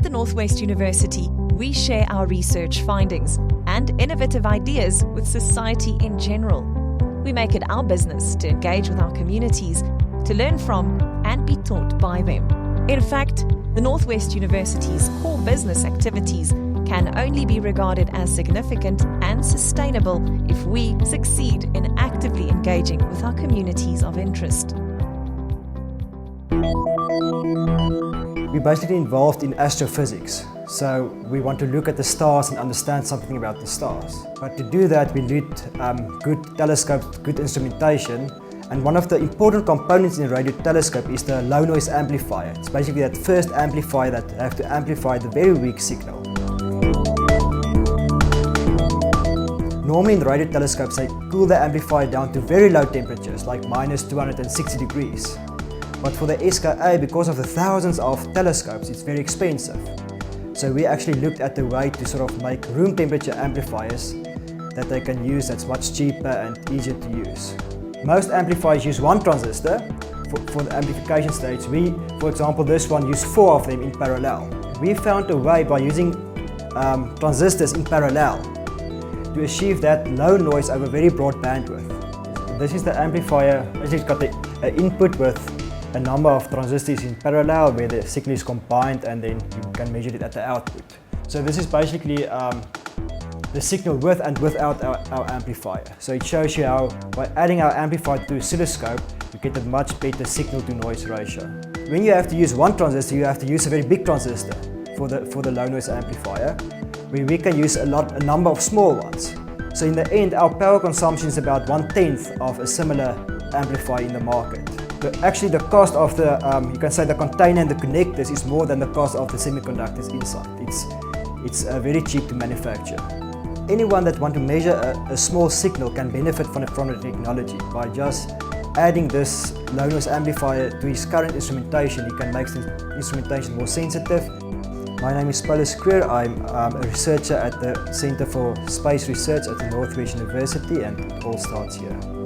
At the Northwest University, we share our research findings and innovative ideas with society in general. We make it our business to engage with our communities, to learn from and be taught by them. In fact, the Northwest University's core business activities can only be regarded as significant and sustainable if we succeed in actively engaging with our communities of interest. We're basically involved in astrophysics, so we want to look at the stars and understand something about the stars. But to do that, we need good telescopes, good instrumentation, and one of the important components in a radio telescope is the low noise amplifier. It's basically that first amplifier that have to amplify the very weak signal. Normally in the radio telescopes, they cool the amplifier down to very low temperatures, like minus 260 degrees. But for the SKA, because of the thousands of telescopes, it's very expensive. So we actually looked at the way to sort of make room temperature amplifiers that they can use that's much cheaper and easier to use. Most amplifiers use one transistor for the amplification stage. We, for example, this one use 4 of them in parallel. We found a way by using transistors in parallel to achieve that low noise over very broad bandwidth. This is the amplifier. It's got the input with a number of transistors in parallel where the signal is combined, and then you can measure it at the output. So this is basically the signal with and without our amplifier. So it shows you how by adding our amplifier to oscilloscope, you get a much better signal to noise ratio. When you have to use one transistor, you have to use a very big transistor for the low noise amplifier, where we can use a number of small ones. So in the end, our power consumption is about 1/10 of a similar amplifier in the market. Actually, the cost of the, you can say the container and the connectors is more than the cost of the semiconductors inside. It's very cheap to manufacture. Anyone that wants to measure a small signal can benefit from the technology. By just adding this low noise amplifier to his current instrumentation, he can make the instrumentation more sensitive. My name is Paulus Creer. I'm a researcher at the Center for Space Research at the Northwest University, and it all starts here.